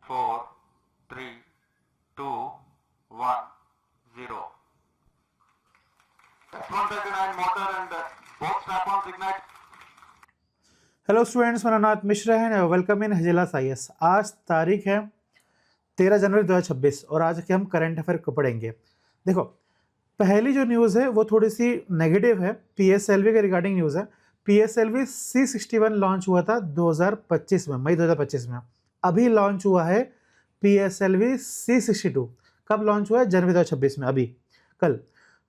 4, 3, 2, 1, 0. F139 motor and both strap-ons ignite. Hello students, मेरा नाम मिश्रा है। वेलकम इन हजिलास IAS। आज तारीख है 13 जनवरी 2026 और आज के हम करंट अफेयर को पढ़ेंगे। देखो, पहली जो न्यूज़ है वो थोड़ी सी नेगेटिव है। PSLV के रिगार्डिंग न्यूज़ है। PSLV C61 लॉन्च हुआ था 2025 में, मई 2025 में। अभी लॉन्च हुआ है PSLV C62। कब लॉन्च हुआ है? जनवरी 2026 में, अभी कल।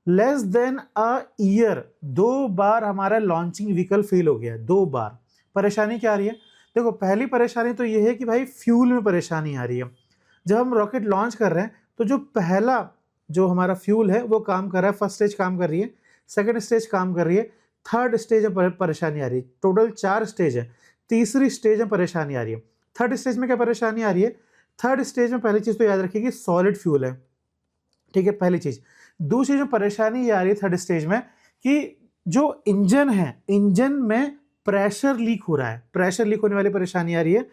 लेस देन अ ईयर 2 बार हमारा लॉन्चिंग व्हीकल फेल हो गया है, 2 बार। परेशानी क्या आ रही है? देखो, पहली परेशानी तो ये है कि भाई फ्यूल में परेशानी आ रही है। जब हम रॉकेट लॉन्च कर रहे हैं तो जो पहला जो हमारा फ्यूल है वो काम कर रहा है, फर्स्ट स्टेज काम कर रही है, सेकंड स्टेज काम कर रही है, थर्ड स्टेज में परेशानी आ रही है। टोटल 4 स्टेज है, तीसरी स्टेज में परेशानी आ रही है। थर्ड स्टेज में क्या परेशानी आ रही है? थर्ड स्टेज में पहली चीज़ तो याद रखिए कि सॉलिड फ्यूल है, ठीक है, पहली चीज़। दूसरी जो परेशानी ये आ रही है थर्ड स्टेज में कि जो इंजन है, इंजन में प्रेशर लीक हो रहा है। प्रेशर लीक होने वाली परेशानी आ रही है।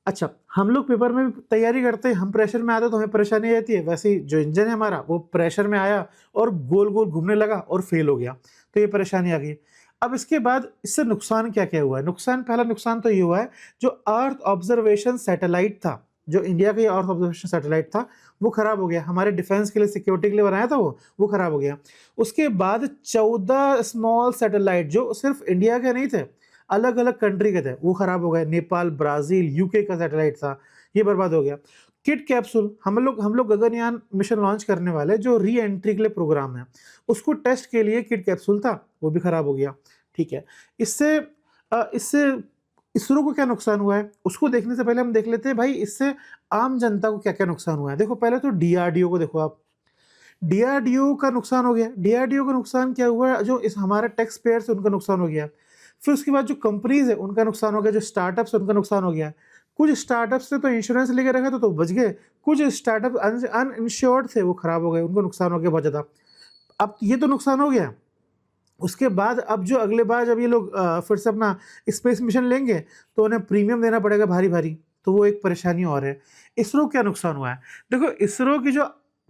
अच्छा, हम लोग पेपर में भी तैयारी करते हैं, हम प्रेशर में आते हैं तो हमें परेशानी आती है। वैसे ही जो इंजन है हमारा वो प्रेशर में आया और गोल गोल घूमने लगा और फेल हो गया, तो ये परेशानी आ गई। अब इसके बाद इससे नुकसान क्या क्या हुआ है? पहला नुकसान तो ये हुआ है, जो अर्थ ऑब्जर्वेशन सैटेलाइट था, जो इंडिया का अर्थ ऑब्जर्वेशन सैटेलाइट था, वो खराब हो गया। हमारे डिफेंस के लिए, सिक्योरिटी के लिए बनाया था वो खराब हो गया। उसके बाद 14 स्मॉल सैटेलाइट जो सिर्फ इंडिया के नहीं थे, अलग अलग कंट्री के थे, वो खराब हो गए। नेपाल, ब्राजील, यूके का सैटेलाइट था, ये बर्बाद हो गया। किड कैप्सूल, हम लोग गगनयान मिशन लॉन्च करने वाले, जो री एंट्री के लिए प्रोग्राम है, उसको टेस्ट के लिए किड कैप्सूल था, वो भी खराब हो गया। ठीक है, इससे इससे इसरो को क्या नुकसान हुआ है उसको देखने से पहले हम देख लेते हैं भाई इससे आम जनता को क्या क्या नुकसान हुआ है। देखो, पहले तो DRDO को देखो आप। DRDO का नुकसान हो गया। DRDO का नुकसान क्या हुआ है? जो इस हमारे टैक्स पेयर्स है उनका नुकसान हो गया। फिर उसके बाद जो कंपनीज है उनका नुकसान हो गया, जो स्टार्टअप्स है उनका नुकसान हो गया। कुछ स्टार्टअप्स ने तो इंश्योरेंस लेके रखा था तो बच गए, कुछ स्टार्टअप अनइंश्योर्ड थे, वो खराब हो गए, उनको नुकसान हो गया बहुत ज़्यादा। अब ये तो नुकसान हो गया। उसके बाद अब जो अगले बार जब ये लोग फिर से अपना स्पेस मिशन लेंगे तो उन्हें प्रीमियम देना पड़ेगा भारी भारी, तो वो एक परेशानी और है। इसरो क्या नुकसान हुआ है? देखो, इसरो की जो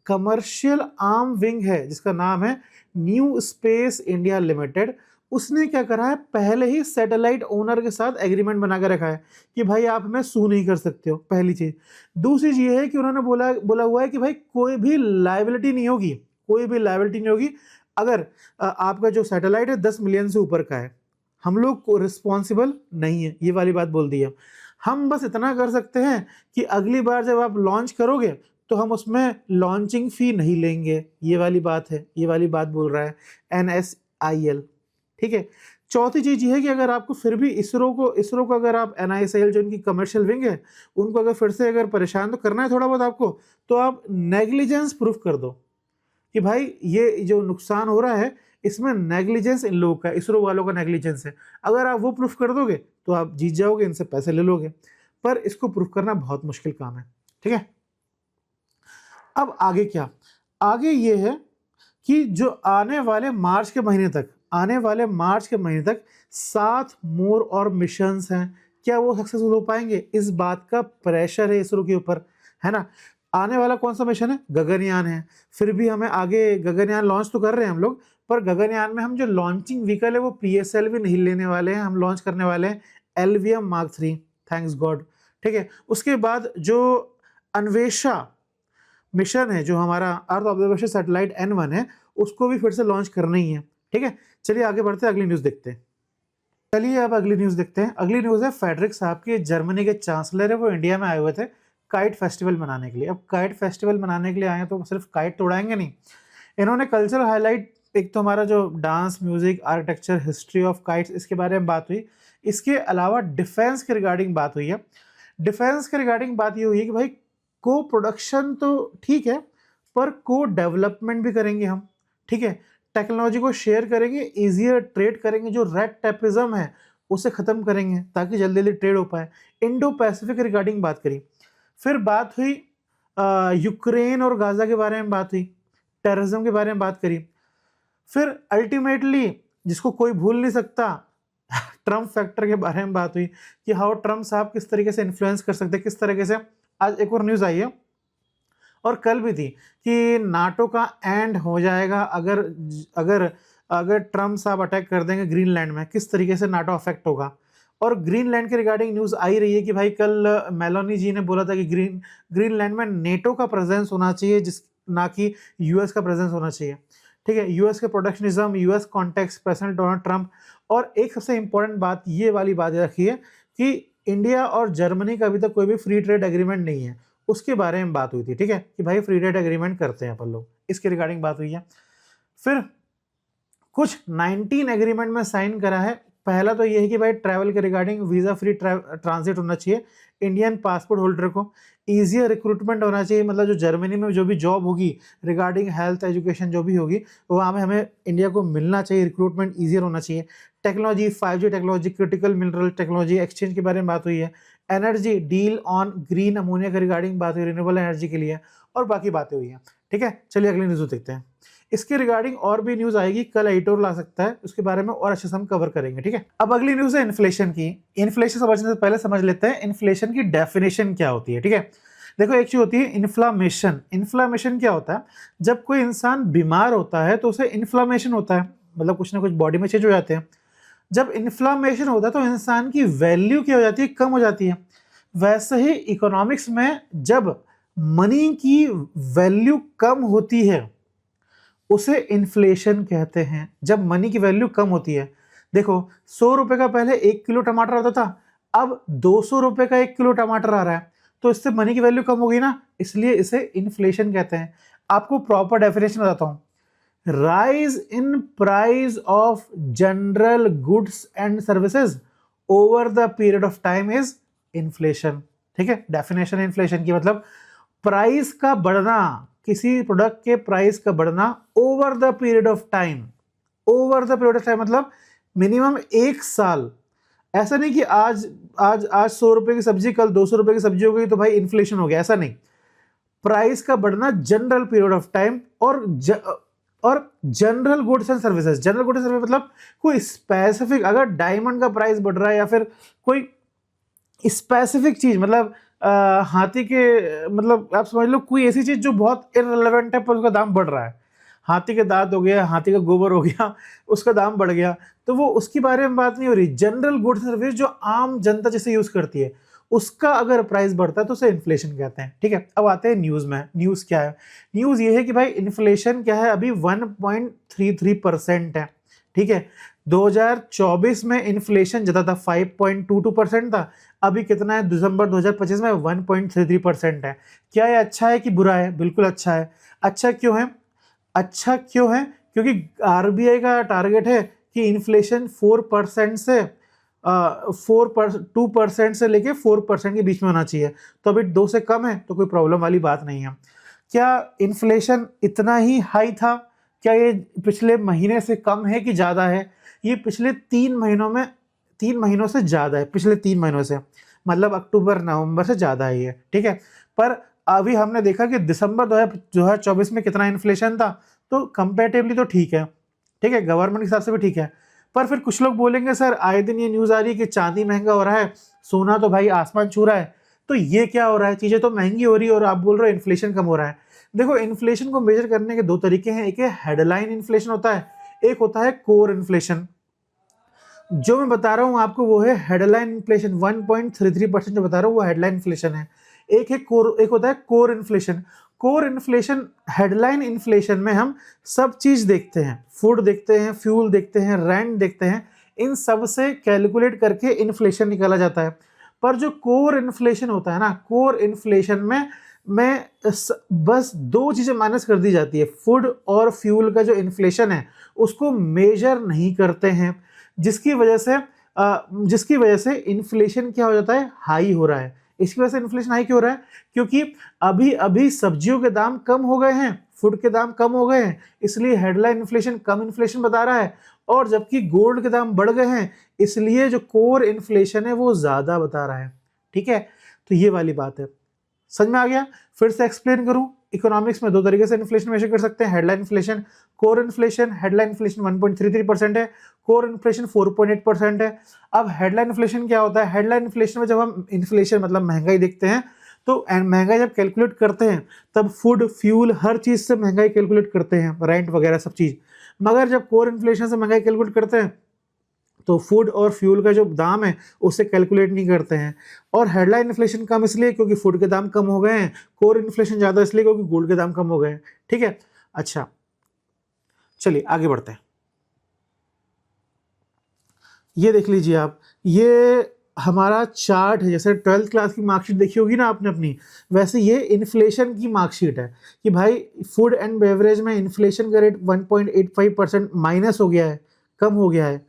कमर्शियल आर्म विंग है जिसका नाम है न्यू स्पेस इंडिया लिमिटेड, उसने क्या करा है, पहले ही सैटेलाइट ओनर के साथ एग्रीमेंट बना के रखा है कि भाई आप हमें सू नहीं कर सकते हो, पहली चीज। दूसरी चीज ये है कि उन्होंने बोला हुआ है कि भाई कोई भी लायबिलिटी नहीं होगी, कोई भी लायबिलिटी नहीं होगी अगर आपका जो सैटेलाइट है 10 मिलियन से ऊपर का है। हम लोग को रिस्पॉन्सिबल नहीं है, ये वाली बात बोल दी है। हम बस इतना कर सकते हैं कि अगली बार जब आप लॉन्च करोगे तो हम उसमें लॉन्चिंग फी नहीं लेंगे, ये वाली बात है, ये वाली बात बोल रहा है NSIL। ठीक है। चौथी चीज ये है कि अगर आपको फिर भी इसरो को अगर आप NISL जो इनकी कमर्शियल विंग है उनको अगर फिर से अगर परेशान तो करना है थोड़ा बहुत आपको, तो आप नेग्लिजेंस प्रूफ कर दो कि भाई ये जो नुकसान हो रहा है इसमें नेग्लिजेंस इन लोगों का, इसरो वालों का नेग्लिजेंस है। अगर आप वो प्रूफ कर दोगे तो आप जीत जाओगे, इनसे पैसे ले लोगे, पर इसको प्रूफ करना बहुत मुश्किल काम है। ठीक है। अब आगे क्या? आगे ये है कि जो आने वाले मार्च के महीने तक 7 मोर और मिशंस हैं, क्या वो सक्सेसफुल हो पाएंगे? इस बात का प्रेशर है इसरो के ऊपर, है ना। आने वाला कौन सा मिशन है? गगनयान है। फिर भी हमें आगे गगनयान लॉन्च तो कर रहे हैं हम लोग, पर गगनयान में हम जो लॉन्चिंग व्हीकल है वो PSLV नहीं लेने वाले हैं, हम लॉन्च करने वाले हैं LVM Mark 3, थैंक्स गॉड। ठीक है। उसके बाद जो अन्वेषा मिशन है, जो हमारा अर्थ ऑब्जर्वेशन सैटेलाइट N1 है, उसको भी फिर से लॉन्च करना ही है। ठीक है। चलिए आगे बढ़ते हैं, अगली न्यूज़ देखते हैं। चलिए अब अगली न्यूज़ देखते हैं। अगली न्यूज़ है फेडरिक साहब की, जर्मनी के चांसलर है, वो इंडिया में आए हुए थे काइट फेस्टिवल मनाने के लिए। अब काइट फेस्टिवल मनाने के लिए आए हैं तो सिर्फ काइट तो उड़ाएंगे नहीं, इन्होंने कल्चरल हाईलाइट, एक तो हमारा जो dance, music, architecture, history of kites, इसके बारे में बात हुई। इसके अलावा डिफेंस के रिगार्डिंग बात हुई है। डिफेंस के रिगार्डिंग बात ये हुई है कि भाई को प्रोडक्शन तो ठीक है, पर को डेवलपमेंट भी करेंगे हम। ठीक है। टेक्नोलॉजी को शेयर करेंगे, इजियर ट्रेड करेंगे, जो रेड टेपिज्म है उसे खत्म करेंगे ताकि जल्दी जल्दी ट्रेड हो पाए। इंडो पैसिफिक रिगार्डिंग बात करी। फिर बात हुई यूक्रेन और गाजा के बारे में बात हुई, टेररिज्म के बारे में बात करी। फिर अल्टीमेटली जिसको कोई भूल नहीं सकता, ट्रम्प फैक्टर के बारे में बात हुई कि हाउ ट्रम्प साहब किस तरीके से इन्फ्लुएंस कर सकते हैं, किस तरीके से आज एक और न्यूज़ आई है और कल भी थी कि नाटो का एंड हो जाएगा अगर अगर अगर ट्रम्प साहब अटैक कर देंगे ग्रीनलैंड में, किस तरीके से नाटो अफेक्ट होगा। और ग्रीनलैंड के रिगार्डिंग न्यूज़ आई रही है कि भाई कल मेलोनी जी ने बोला था कि ग्रीनलैंड में नेटो का प्रेजेंस होना चाहिए, जिस ना कि यूएस का प्रेजेंस होना चाहिए। ठीक है, यूएस के protectionism, US context, president Donald Trump. और एक सबसे इंपॉर्टेंट बात, ये वाली बात रखिए कि इंडिया और जर्मनी का अभी तक कोई भी फ्री ट्रेड एग्रीमेंट नहीं है, उसके बारे में बात हुई थी। ठीक है, कि भाई फ्री ट्रेड एग्रीमेंट करते हैं अपन लोग, इसके रिगार्डिंग बात हुई है। फिर कुछ 19 एग्रीमेंट में साइन करा है। पहला तो ये है कि भाई ट्रैवल के रिगार्डिंग वीज़ा फ्री ट्रांजिट होना चाहिए इंडियन पासपोर्ट होल्डर को, ईजियर रिक्रूटमेंट होना चाहिए, मतलब जो जर्मनी में जो भी जॉब होगी रिगार्डिंग हेल्थ एजुकेशन जो भी होगी वहाँ में हमें इंडिया को मिलना चाहिए, रिक्रूटमेंट ईजियर होना चाहिए। Technology, 5G technology, critical mineral technology exchange के बारे में बात हुई है। Energy deal on green ammonia के रिगार्डिंग बात हुई, रिन्यूएबल एनर्जी के लिए, और बाकी बातें हुई हैं। ठीक है, चलिए अगली न्यूज़ देखते हैं। इसके रिगार्डिंग और भी न्यूज़ आएगी, कल एडिटोरियल आ सकता है, उसके बारे में और अच्छे से हम कवर करेंगे। ठीक है, अब अगली न्यूज़ है इन्फ्लेशन की। इन्फ्लेशन समझने से पहले समझ लेते हैं इन्फ्लेशन की डेफिनेशन क्या होती है। ठीक है, देखो एक चीज होती है इन्फ्लामेशन। इन्फ्लामेशन क्या होता है? जब कोई इंसान बीमार होता है तो उसे इन्फ्लामेशन होता है, मतलब कुछ ना कुछ बॉडी में चेंज हो जाते हैं। जब इन्फ्लामेशन होता है तो इंसान की वैल्यू क्या हो जाती है? कम हो जाती है। वैसे ही इकोनॉमिक्स में जब मनी की वैल्यू कम होती है उसे इन्फ्लेशन कहते हैं। जब मनी की वैल्यू कम होती है, देखो 100 रुपए का पहले 1 किलो टमाटर आता था, अब 200 रुपए का 1 किलो टमाटर आ रहा है, तो इससे मनी की वैल्यू कम हो गई ना, इसलिए इसे इन्फ्लेशन कहते हैं। आपको प्रॉपर डेफिनेशन बताता हूं। Rise in price of general goods and services over the period of time is inflation. ठीक है, डेफिनेशन इन्फ्लेशन की मतलब प्राइस का बढ़ना, किसी प्रोडक्ट के प्राइस का बढ़ना over the period of time. Over the period of time मतलब मिनिमम 1 साल। ऐसा नहीं कि आज 100 रुपए की सब्जी कल 200 रुपए की सब्जी हो गई तो भाई इन्फ्लेशन हो गया, ऐसा नहीं। प्राइस का बढ़ना जनरल पीरियड ऑफ टाइम और general goods and services. General goods and services मतलब कोई स्पेसिफिक, अगर डायमंड का प्राइस बढ़ रहा है या फिर कोई स्पेसिफिक चीज, मतलब हाथी के, मतलब आप समझ लो कोई ऐसी चीज जो बहुत इररिलेवेंट है पर उसका दाम बढ़ रहा है। हाथी के दांत हो गया, हाथी का गोबर हो गया, उसका दाम बढ़ गया, तो वो उसके बारे में बात नहीं हो रही। जनरल गुड्स सर्विस जो आम जनता जिसे यूज करती है उसका अगर प्राइस बढ़ता है तो उसे इन्फ्लेशन कहते हैं। ठीक है, अब आते हैं न्यूज में। न्यूज क्या है? न्यूज ये है कि भाई इन्फ्लेशन क्या है, अभी 1.33% है। ठीक है, 2024 में इन्फ्लेशन ज्यादा था, 5.22% था। अभी कितना है? दिसंबर 2025 में 1.33% है। क्या ये अच्छा है कि बुरा है? बिल्कुल अच्छा है। अच्छा क्यों है? अच्छा क्यों है? क्योंकि आरबीआई का टारगेट है कि इन्फ्लेशन 4% से 2% से लेके 4% के बीच में होना चाहिए। तो अभी 2 से कम है तो कोई प्रॉब्लम वाली बात नहीं है। क्या इन्फ्लेशन इतना ही हाई था? क्या ये पिछले महीने से कम है कि ज़्यादा है? ये पिछले 3 महीनों से ज़्यादा है। पिछले 3 महीनों से मतलब अक्टूबर नवंबर से ज़्यादा ही है। ठीक है, पर अभी हमने देखा कि दिसंबर 2024 में कितना इन्फ्लेशन था, तो कंपेरेटिवली तो ठीक है। ठीक है, गवर्नमेंट के हिसाब से भी ठीक है। पर फिर कुछ लोग बोलेंगे सर आए दिन ये न्यूज़ आ रही है कि चांदी महंगा हो रहा है, सोना तो भाई आसमान छू रहा है, तो ये क्या हो रहा है? चीज़ें तो महंगी हो रही है और आप बोल रहे हो इन्फ्लेशन कम हो रहा है। देखो इन्फ्लेशन को मेजर करने के 2 तरीके हैं। एक है हेडलाइन इन्फ्लेशन होता है, एक होता है कोर इन्फ्लेशन। जो मैं बता रहा हूं आपको वो है हेडलाइन इन्फ्लेशन। 1.33% जो बता रहा हूं वो हेडलाइन इन्फ्लेशन है। एक होता है core inflation. Core inflation, headline inflation में हम सब चीज देखते हैं, फूड देखते हैं, फ्यूल देखते हैं, रेंट देखते हैं, इन सब से कैलकुलेट करके इन्फ्लेशन निकाला जाता है। पर जो कोर इन्फ्लेशन होता है ना, कोर इन्फ्लेशन में बस 2 चीजें माइनस कर दी जाती है। फूड और फ्यूल का जो इन्फ्लेशन है उसको मेजर नहीं करते हैं, जिसकी वजह से इन्फ्लेशन क्या हो जाता है? हाई हो रहा है। इसकी वजह से इन्फ्लेशन हाई क्यों हो रहा है? क्योंकि अभी सब्जियों के दाम कम हो गए हैं, फूड के दाम कम हो गए हैं, इसलिए हेडलाइन इन्फ्लेशन कम इन्फ्लेशन बता रहा है। और जबकि गोल्ड के दाम बढ़ गए हैं, इसलिए जो कोर इन्फ्लेशन है वो ज्यादा बता रहा है। ठीक है, तो ये वाली बात है। समझ में आ गया? फिर से एक्सप्लेन करूं, इकोनॉमिक्स में 2 तरीके से इन्फ्लेशन मेजर कर सकते हैं, headline inflation, core inflation. Headline inflation 1.33% है, कोर इन्फ्लेशन 4.8% है। अब हेडलाइन इन्फ्लेशन क्या होता है? हेडलाइन इन्फ्लेशन में जब हम इन्फ्लेशन मतलब महंगाई देखते हैं तो महंगाई जब कैलकुलेट करते हैं तब फूड, फ्यूल, हर चीज़ से महंगाई कैलकुलेट करते हैं, रेंट वगैरह सब चीज़। मगर जब कोर इन्फ्लेशन से महंगाई कैलकुलेट करते हैं तो फूड और फ्यूल का जो दाम है उसे कैलकुलेट नहीं करते हैं। और हेडलाइन इन्फ्लेशन कम इसलिए क्योंकि फूड के दाम कम हो गए हैं, कोर इन्फ्लेशन ज़्यादा इसलिए क्योंकि गोल्ड के दाम कम हो गए हैं। ठीक है, अच्छा चलिए आगे बढ़ते हैं। ये देख लीजिए आप, ये हमारा चार्ट है, जैसे 12th क्लास की मार्कशीट देखी होगी ना आपने अपनी, वैसे ये इन्फ्लेशन की मार्कशीट है कि भाई फूड एंड बेवरेज में इन्फ्लेशन का रेट 1.85% माइनस हो गया है, कम हो गया है।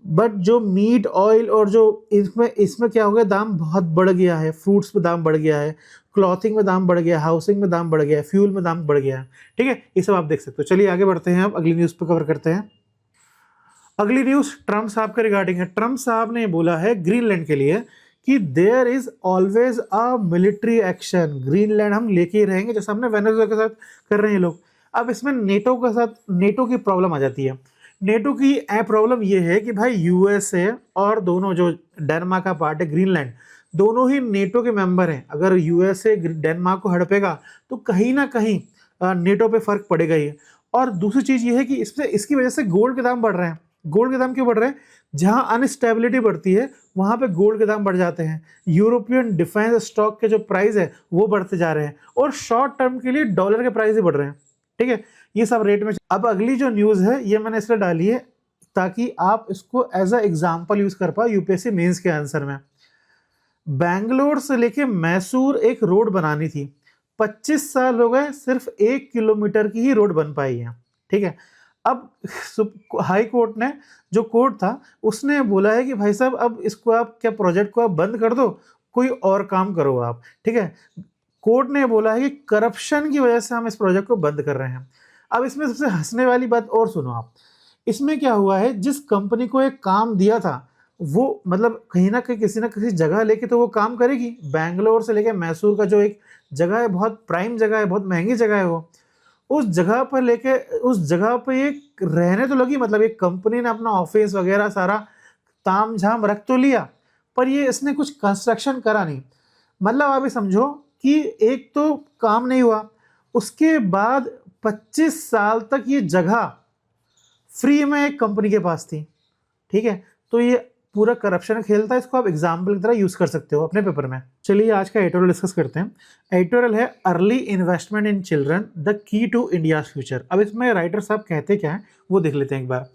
बट जो मीट, ऑयल और जो इसमें क्या हो गया, दाम बहुत बढ़ गया है। फ्रूट्स में दाम बढ़ गया है, क्लॉथिंग में दाम बढ़ गया है, हाउसिंग में दाम बढ़ गया है, फ्यूल में दाम बढ़ गया है। ठीक है, ये सब आप देख सकते हो। चलिए आगे बढ़ते हैं, अब अगली न्यूज़ पे कवर करते हैं। अगली न्यूज़ ट्रम्प साहब के रिगार्डिंग है। ट्रम्प साहब ने बोला है ग्रीनलैंड के लिए कि there is always a military action, Greenland हम लेके ही रहेंगे, जैसे हमने वेनेजुएला के साथ कर रहे हैं लोग। अब इसमें नेटो के साथ, नेटो की प्रॉब्लम आ जाती है। नेटो की प्रॉब्लम ये है कि भाई यूएसए और दोनों जो डेनमार्क का पार्ट है ग्रीनलैंड, दोनों ही नेटो के मेंबर हैं। अगर यूएसए डेनमार्क को हड़पेगा तो कहीं ना कहीं नेटो पे फर्क पड़ेगा ही। और दूसरी चीज़ ये है कि इसकी वजह से गोल्ड के दाम बढ़ रहे हैं। गोल्ड के दाम क्यों बढ़ रहे हैं? जहां अनस्टेबिलिटी बढ़ती है वहां पे गोल्ड के दाम बढ़ जाते हैं। यूरोपियन डिफेंस स्टॉक के जो प्राइस है वो बढ़ते जा रहे हैं, और शॉर्ट टर्म के लिए डॉलर के प्राइस ही बढ़ रहे हैं। ठीक है, ये सब रेट में। अब अगली जो न्यूज़ है ये मैंने इसलिए डाली है ताकि आप इसको एज अ एग्जाम्पल यूज कर पाओ यूपीएससी मेंस के आंसर में। बैंगलोर से लेके मैसूर एक रोड बनानी थी, 25 साल हो गए, सिर्फ 1 किलोमीटर की ही रोड बन पाई है। ठीक है, अब हाई कोर्ट ने, जो कोर्ट था उसने बोला है कि भाई साहब अब इसको आप क्या, प्रोजेक्ट को आप बंद कर दो, कोई और काम करो आप। ठीक है, कोर्ट ने बोला है कि करप्शन की वजह से हम इस प्रोजेक्ट को बंद कर रहे हैं। अब इसमें सबसे हंसने वाली बात और सुनो आप, इसमें क्या हुआ है, जिस कंपनी को एक काम दिया था वो मतलब कहीं ना कहीं किसी ना किसी जगह लेके तो वो काम करेगी। बैंगलोर से लेके मैसूर का जो एक जगह है, बहुत प्राइम जगह है, बहुत महंगी जगह है, वो उस जगह पर लेके, उस जगह पे ये रहने तो लगी, मतलब एक कंपनी ने अपना ऑफिस वगैरह सारा ताम झाम रख तो लिया, पर ये इसने कुछ कंस्ट्रक्शन करा नहीं। मतलब आप ये समझो कि एक तो काम नहीं हुआ, उसके बाद 25 साल तक ये जगह फ्री में एक कंपनी के पास थी। ठीक है, तो ये पूरा करप्शन खेल था। इसको आप एग्जाम्पल की तरह यूज कर सकते हो अपने पेपर में। चलिए आज का एडिटोरियल डिस्कस करते हैं। एडिटोरियल है early investment in children, the key to India's future. अब इसमें राइटर साहब कहते क्या है वो देख लेते हैं एक बार।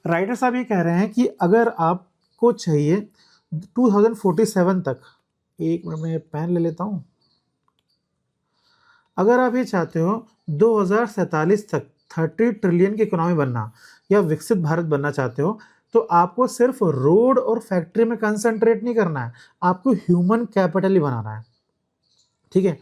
राइटर साहब ये कह रहे हैं कि अगर आपको चाहिए 2047 तक, एक मिनट में पेन ले लेता हूँ, अगर आप ये चाहते हो 2047 तक 30 ट्रिलियन की इकोनॉमी बनना या विकसित भारत बनना चाहते हो, तो आपको सिर्फ रोड और फैक्ट्री में कंसंट्रेट नहीं करना है, आपको ह्यूमन कैपिटल ही बनाना है। ठीक है,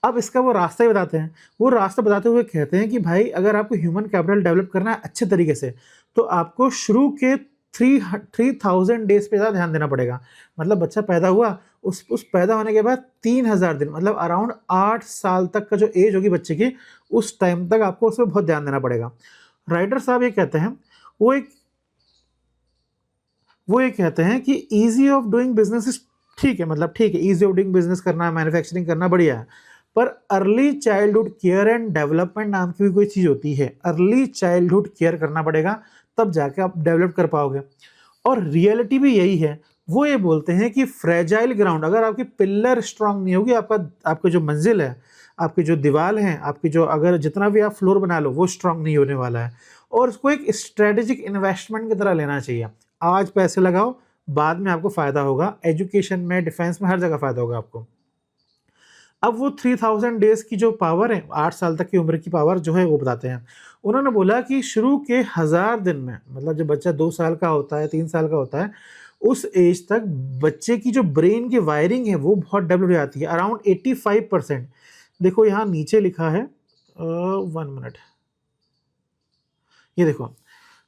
अब इसका वो रास्ता ही बताते हैं। वो रास्ता बताते हुए कहते हैं कि भाई अगर आपको ह्यूमन कैपिटल डेवलप करना है अच्छे तरीके से, तो आपको शुरू के 3000 डेज पे ज़्यादा ध्यान देना पड़ेगा। मतलब बच्चा पैदा हुआ, उस पैदा होने के बाद 3000 दिन, मतलब अराउंड 8 साल तक का जो एज होगी बच्चे की, उस टाइम तक आपको उस पर बहुत ध्यान देना पड़ेगा। राइटर साहब ये कहते हैं, वो ये कहते हैं कि easy of doing business is, ठीक है, मतलब ठीक है, ईजी ऑफ डूइंग बिजनेस करना, मैन्युफैक्चरिंग करना बढ़िया है, पर early childhood care and development नाम की भी कोई चीज़ होती है। अर्ली चाइल्डहुड केयर करना पड़ेगा, तब जाके आप डेवलप कर पाओगे। और रियलिटी भी यही है। वो ये बोलते हैं कि फ्रेजाइल ग्राउंड, अगर आपकी पिल्लर स्ट्रांग नहीं होगी, आपका जो मंजिल है, आपकी जो दीवार है, आपकी जो अगर जितना भी आप फ्लोर बना लो वो स्ट्रांग नहीं होने वाला है। और उसको एक स्ट्रेटेजिक इन्वेस्टमेंट की तरह लेना चाहिए। आज पैसे लगाओ, बाद में आपको फायदा होगा, एजुकेशन में, डिफेंस में, हर जगह फायदा होगा आपको। अब वो 3000 डेज की जो पावर है, 8 साल तक की उम्र की पावर जो है वो बताते हैं। उन्होंने बोला कि शुरू के 1000 दिन में, मतलब जब बच्चा 2 साल का होता है, 3 साल का होता है, उस एज तक बच्चे की जो ब्रेन की वायरिंग है वो बहुत डेवलप हो जाती है, अराउंड 85%। देखो यहाँ नीचे लिखा है, 1 मिनट, ये देखो,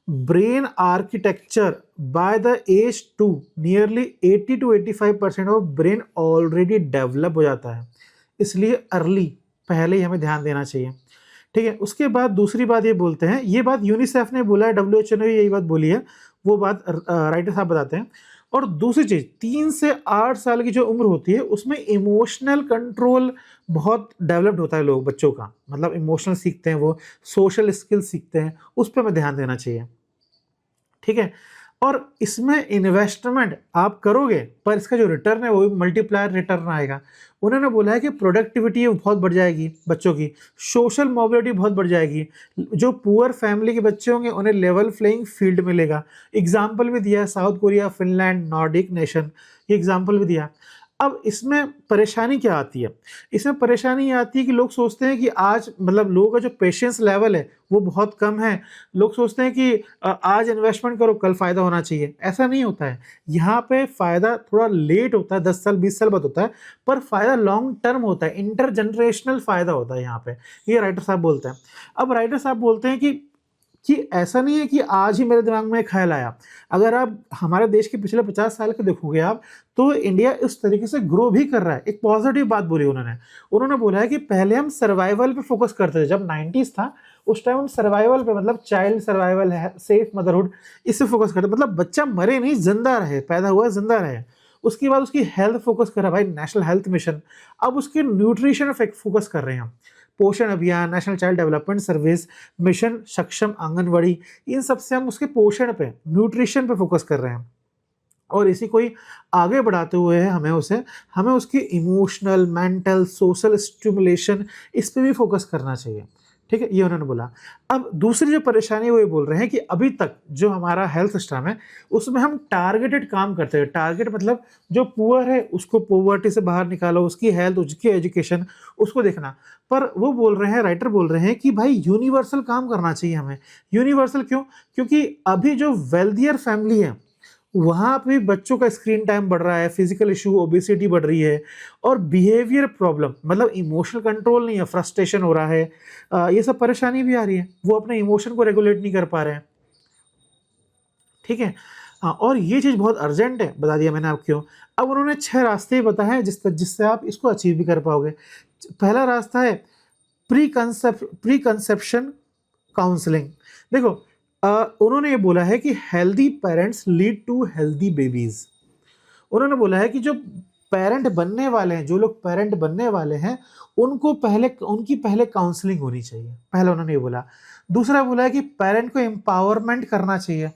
brain architecture by the age 2 nearly 80 to 85% of brain already develop हो जाता है। इसलिए अर्ली, पहले ही हमें ध्यान देना चाहिए। ठीक है, उसके बाद दूसरी बात ये बोलते हैं, ये बात यूनिसेफ ने बोला है, WHO ने यही बात बोली है, वो बात राइटर साहब बताते हैं। और दूसरी चीज़ 3 से 8 साल की जो उम्र होती है उसमें इमोशनल कंट्रोल बहुत डेवलप्ड होता है लोग बच्चों का, मतलब इमोशनल सीखते हैं वो, सोशल स्किल्स सीखते हैं, उस पे हमें ध्यान देना चाहिए, ठीक है। और इसमें इन्वेस्टमेंट आप करोगे पर इसका जो रिटर्न है वो भी मल्टीप्लायर रिटर्न आएगा। उन्होंने बोला है कि प्रोडक्टिविटी बहुत बढ़ जाएगी बच्चों की, सोशल मोबिलिटी बहुत बढ़ जाएगी, जो पुअर फैमिली के बच्चे होंगे उन्हें लेवल प्लेइंग फील्ड मिलेगा। एग्जाम्पल भी दिया है south Korea, Finland, Nordic nation, ये एग्जाम्पल भी दिया। अब इसमें परेशानी क्या आती है? इसमें परेशानी ये आती है कि लोग सोचते हैं कि आज मतलब लोगों का जो पेशेंस लेवल है वो बहुत कम है। लोग सोचते हैं कि आज इन्वेस्टमेंट करो कल फ़ायदा होना चाहिए, ऐसा नहीं होता है। यहाँ पे फ़ायदा थोड़ा लेट होता है, 10 साल 20 साल बाद होता है, पर फ़ायदा लॉन्ग टर्म होता है, इंटरजनरेशनल फ़ायदा होता है यहाँ पे, ये राइटर साहब बोलते हैं। अब राइटर साहब बोलते हैं कि ऐसा नहीं है कि आज ही मेरे दिमाग में ख्याल आया। अगर आप हमारे देश के पिछले 50 साल के देखोगे आप, तो इंडिया इस तरीके से ग्रो भी कर रहा है। एक पॉजिटिव बात बोली उन्होंने बोला है कि पहले हम सर्वाइवल पे फोकस करते थे, जब 90s था उस टाइम हम सर्वाइवल पे, मतलब चाइल्ड सर्वाइवल है, सेफ मदरहुड, इससे फोकस करते, मतलब बच्चा मरे नहीं, जिंदा रहे, पैदा हुआ जिंदा रहे। उसके बाद उसकी हेल्थ फोकस करा भाई, नेशनल हेल्थ मिशन। अब उसके न्यूट्रिशन पे फोकस कर रहे हैं हम, पोषण अभियान, national child development service mission, सक्षम आंगनवाड़ी, इन सब से हम उसके पोषण पे, न्यूट्रिशन पे फोकस कर रहे हैं। और इसी को ही आगे बढ़ाते हुए हमें उसकी इमोशनल, मेंटल, सोशल स्टिमुलेशन, इस पे भी फोकस करना चाहिए, ठीक है, ये उन्होंने बोला। अब दूसरी जो परेशानी वो ये बोल रहे हैं कि अभी तक जो हमारा हेल्थ सिस्टम है उसमें हम टारगेटेड काम करते हैं। टारगेट मतलब जो पुअर है उसको पॉवर्टी से बाहर निकालो, उसकी हेल्थ, उसकी एजुकेशन, उसको देखना। पर वो बोल रहे हैं, राइटर बोल रहे हैं कि भाई यूनिवर्सल काम करना चाहिए हमें। यूनिवर्सल क्यों? क्योंकि अभी जो वेल्थियर फैमिली है वहाँ पे बच्चों का स्क्रीन टाइम बढ़ रहा है, फिजिकल इशू, ओबेसिटी बढ़ रही है, और बिहेवियर प्रॉब्लम, मतलब इमोशनल कंट्रोल नहीं है, फ्रस्ट्रेशन हो रहा है, ये सब परेशानी भी आ रही है, वो अपने इमोशन को रेगुलेट नहीं कर पा रहे हैं, ठीक है। हाँ, और ये चीज़ बहुत अर्जेंट है, बता दिया मैंने आप क्यों। अब उन्होंने 6 रास्ते बताए हैं जिससे आप इसको अचीव भी कर पाओगे। पहला रास्ता है प्री कंसेप्शन काउंसलिंग। देखो, उन्होंने ये बोला है कि healthy parents lead to healthy babies. उन्होंने बोला है कि जो पेरेंट बनने वाले हैं, जो लोग पेरेंट बनने वाले हैं, उनकी पहले काउंसलिंग होनी चाहिए, पहला उन्होंने ये बोला। दूसरा बोला है कि पेरेंट को एम्पावरमेंट करना चाहिए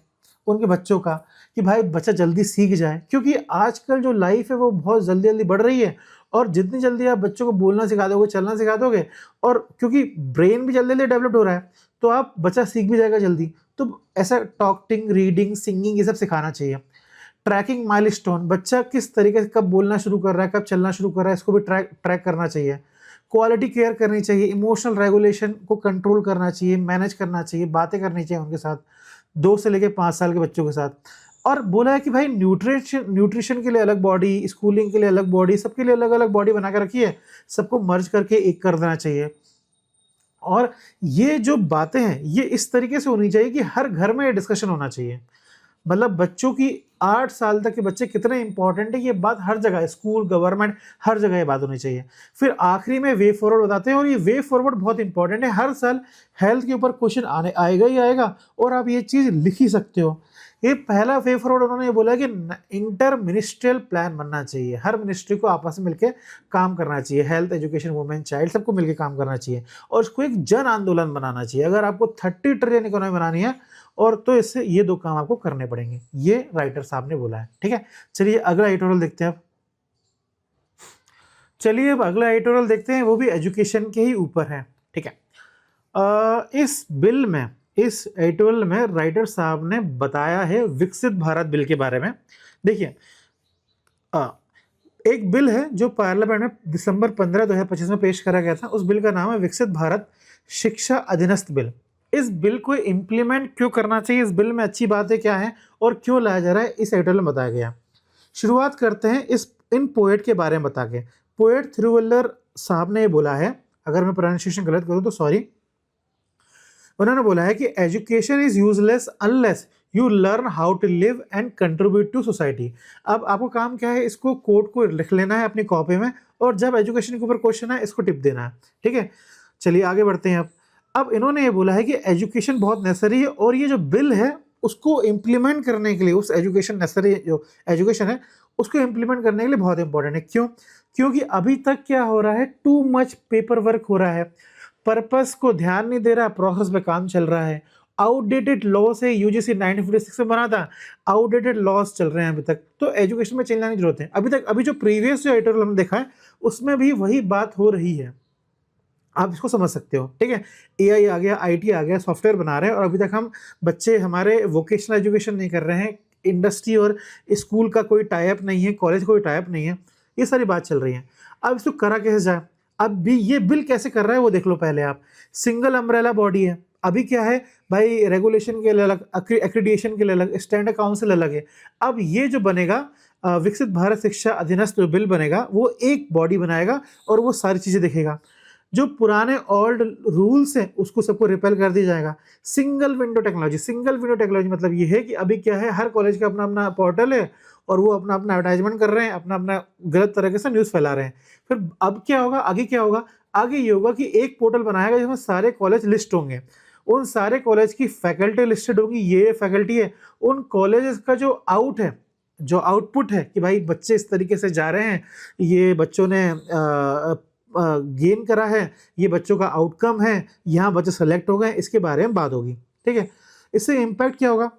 उनके बच्चों का, कि भाई बच्चा जल्दी सीख जाए, क्योंकि आजकल जो लाइफ है वो बहुत जल्दी जल्दी बढ़ रही है, और जितनी जल्दी आप बच्चों को बोलना सिखा दोगे, चलना सिखा दोगे, और क्योंकि ब्रेन भी जल्दी जल्दी डेवलप्ड हो रहा है, तो आप बच्चा सीख भी जाएगा जल्दी। तो ऐसा टॉकिंग, रीडिंग, सिंगिंग, ये सब सिखाना चाहिए। ट्रैकिंग माइलस्टोन, बच्चा किस तरीके से कब बोलना शुरू कर रहा है, कब चलना शुरू कर रहा है, इसको भी ट्रैक करना चाहिए। क्वालिटी केयर करनी चाहिए, इमोशनल रेगुलेशन को कंट्रोल करना चाहिए, मैनेज करना चाहिए, बातें करनी चाहिए उनके साथ, 2 से लेकर 5 साल के बच्चों के साथ। और बोला है कि भाई न्यूट्रिशन के लिए अलग बॉडी, स्कूलिंग के लिए अलग बॉडी, सबके लिए अलग अलग बॉडी बना के रखी है, सबको मर्ज करके एक कर देना चाहिए। और ये जो बातें हैं ये इस तरीके से होनी चाहिए कि हर घर में ये डिस्कशन होना चाहिए, मतलब बच्चों की 8 साल तक के बच्चे कितने इंपॉर्टेंट है, ये बात हर जगह, स्कूल, गवर्नमेंट, हर जगह ये बात होनी चाहिए। फिर आखिरी में वे फॉरवर्ड बताते हैं, और ये वे फॉरवर्ड बहुत इंपॉर्टेंट है। हर साल हेल्थ के ऊपर क्वेश्चन आएगा ही आएगा, और आप ये चीज़ लिख ही सकते हो। ये पहला वे फॉरवर्ड उन्होंने ये बोला कि इंटर मिनिस्ट्रियल प्लान बनना चाहिए, हर मिनिस्ट्री को आपस में मिलकर काम करना चाहिए, हेल्थ, एजुकेशन, वुमेन, चाइल्ड, सबको मिलकर काम करना चाहिए, और इसको एक जन आंदोलन बनाना चाहिए। अगर आपको 30 ट्रिलियन इकोनॉमी बनानी है, और तो इससे ये 2 काम आपको करने पड़ेंगे, ये राइटर साहब ने बोला है, ठीक है। चलिए अगला एडिटोरियल देखते हैं। चलिए अब अगला एडिटोरियल देखते हैं, वो भी एजुकेशन के ही ऊपर है, ठीक है। इस एडिटोरियल में राइटर साहब ने बताया है विकसित भारत बिल के बारे में। देखिए, एक बिल है जो पार्लियामेंट में दिसंबर 15, 2025 में पेश करा गया था। उस बिल का नाम है विकसित भारत शिक्षा अधिनियम बिल। इस बिल को इम्प्लीमेंट क्यों करना चाहिए, इस बिल में अच्छी बातें क्या हैं और क्यों लाया जा रहा है, इस एडिटोरियल में बताया गया। शुरुआत करते हैं इन पोएट के बारे में बता के। पोएट थिरुवल्लर साहब ने बोला है, अगर मैं प्रोनाउंसिएशन गलत करूं तो सॉरी। उन्होंने बोला है कि education is useless unless you learn how to live and contribute to society. अब आपको काम क्या है, इसको कोड को लिख लेना है अपनी कॉपी में, और जब एजुकेशन के ऊपर क्वेश्चन है इसको टिप देना है, ठीक है। चलिए आगे बढ़ते हैं। अब इन्होंने ये बोला है कि एजुकेशन बहुत नेसेसरी है, और ये जो बिल है उसको इम्प्लीमेंट करने के लिए, उस एजुकेशन नेसेसरी जो एजुकेशन है उसको इम्प्लीमेंट करने के लिए बहुत इंपॉर्टेंट है। क्यों? क्योंकि अभी तक क्या हो रहा है, टू मच पेपर वर्क हो रहा है, पर्पस को ध्यान नहीं दे रहा, प्रोसेस पे काम चल रहा है। आउटडेटेड लॉ से यूजीसी 1956 में बना था, आउटडेटेड लॉज चल रहे हैं अभी तक, तो एजुकेशन में चेंज लाने की जरूरत है। अभी जो प्रीवियस जो एडिटोरियल हमने देखा है उसमें भी वही बात हो रही है, आप इसको समझ सकते हो। ठीक है, एआई आ गया, आईटी आ गया, सॉफ्टवेयर बना रहे हैं, और अभी तक हम बच्चे हमारे वोकेशनल एजुकेशन नहीं कर रहे हैं, इंडस्ट्री और स्कूल का कोई टाइप नहीं है, कॉलेज कोई टाइप नहीं है, ये सारी बात चल रही है। अब इसको करा कैसे जाए, अब भी ये बिल कैसे कर रहा है वो देख लो पहले आप। सिंगल अम्ब्रेला बॉडी है, अभी क्या है भाई, रेगुलेशन के लिए अलग, एक्रीडिएशन के लिए अलग, स्टैंडर्ड काउंसिल अलग है। अब ये जो बनेगा विकसित भारत शिक्षा अधिनियम जो बिल बनेगा वो एक बॉडी बनाएगा और वो सारी चीज़ें देखेगा। जो पुराने ओल्ड रूल्स हैं उसको सबको रिपेल कर दिया जाएगा। Single window technology, single window technology मतलब ये है कि अभी क्या है, हर कॉलेज का अपना अपना पोर्टल है और वो अपना अपना एडवर्टाइजमेंट कर रहे हैं, अपना अपना गलत तरीके से न्यूज़ फैला रहे हैं। फिर अब क्या होगा, आगे क्या होगा, आगे ये होगा कि एक पोर्टल बनाएगा जिसमें सारे कॉलेज लिस्ट होंगे, उन सारे कॉलेज की फैकल्टी लिस्टेड होंगी, ये फैकल्टी है, उन कॉलेजेस का जो आउट है, जो आउटपुट है कि भाई बच्चे इस तरीके से जा रहे हैं, ये बच्चों ने गेन करा है, ये बच्चों का आउटकम है, यहाँ बच्चे सेलेक्ट हो गए, इसके बारे में बात होगी। ठीक है, इससे इम्पैक्ट क्या होगा,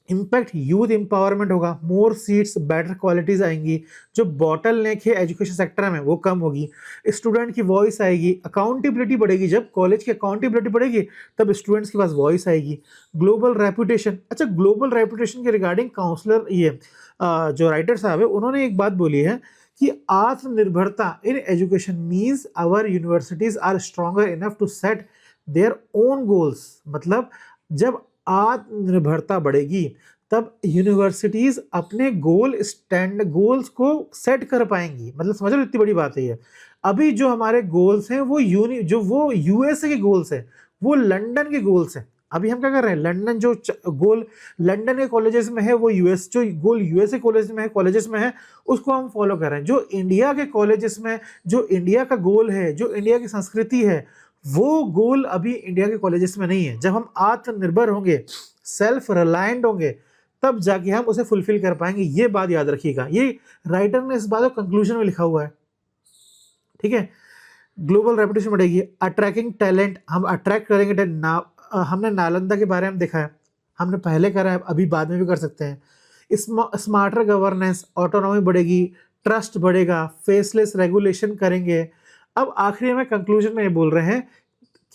इम्पैक्ट यूथ एम्पावरमेंट होगा, मोर सीट्स, बेटर क्वालिटीज आएंगी, जो बॉटल नेक है एजुकेशन सेक्टर में वो कम होगी, स्टूडेंट की वॉइस आएगी, अकाउंटेबिलिटी बढ़ेगी, जब कॉलेज की अकाउंटेबिलिटी बढ़ेगी तब स्टूडेंट्स के पास वॉइस आएगी। ग्लोबल रेपुटेशन, अच्छा ग्लोबल रेपुटेशन के रिगार्डिंग काउंसलर ये जो राइटर साहब है उन्होंने एक बात बोली है कि आत्मनिर्भरता in education means our universities are stronger enough to set their own goals. मतलब जब आत्मनिर्भरता बढ़ेगी तब यूनिवर्सिटीज अपने गोल्स को सेट कर पाएंगी। मतलब समझ लो इतनी बड़ी बात है ये। अभी जो हमारे गोल्स हैं वो यूएसए के गोल्स हैं, वो लंदन के गोल्स हैं। अभी हम क्या कर रहे हैं, लंदन जो गोल लंदन के कॉलेजेस में है, वो जो गोल यूएसए कॉलेजेस में है उसको हम फॉलो कर रहे हैं। जो इंडिया के कॉलेजेस में, जो इंडिया का गोल है, जो इंडिया की संस्कृति है, वो गोल अभी इंडिया के कॉलेजेस में नहीं है। जब हम आत्मनिर्भर होंगे, सेल्फ रिलायंट होंगे, तब जाके हम उसे फुलफिल कर पाएंगे। ये बात याद रखिएगा, ये राइटर ने इस बात को कंक्लूजन में लिखा हुआ है। ठीक है, ग्लोबल रेपुटेशन बढ़ेगी, अट्रैक्टिंग टैलेंट, हम अट्रैक्ट करेंगे। हमने नालंदा के बारे में देखा है, हमने पहले करा है, अभी बाद में भी कर सकते हैं। स्मार्टर गवर्नेंस, ऑटोनॉमी बढ़ेगी, ट्रस्ट बढ़ेगा, फेसलेस रेगुलेशन करेंगे। अब आखिरी में कंक्लूजन में ये बोल रहे हैं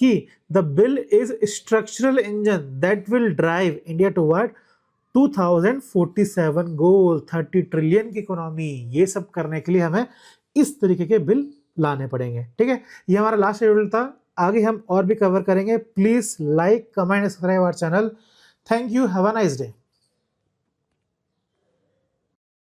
कि the bill is structural engine that will drive India toward 2047 goal, 30 trillion की इकोनॉमी। ये सब करने के लिए हमें इस तरीके के बिल लाने पड़ेंगे। ठीक है, ये हमारा लास्ट शेड्यूल था, आगे हम और भी कवर करेंगे। Please like, comment, subscribe our channel. Thank you, have a nice day.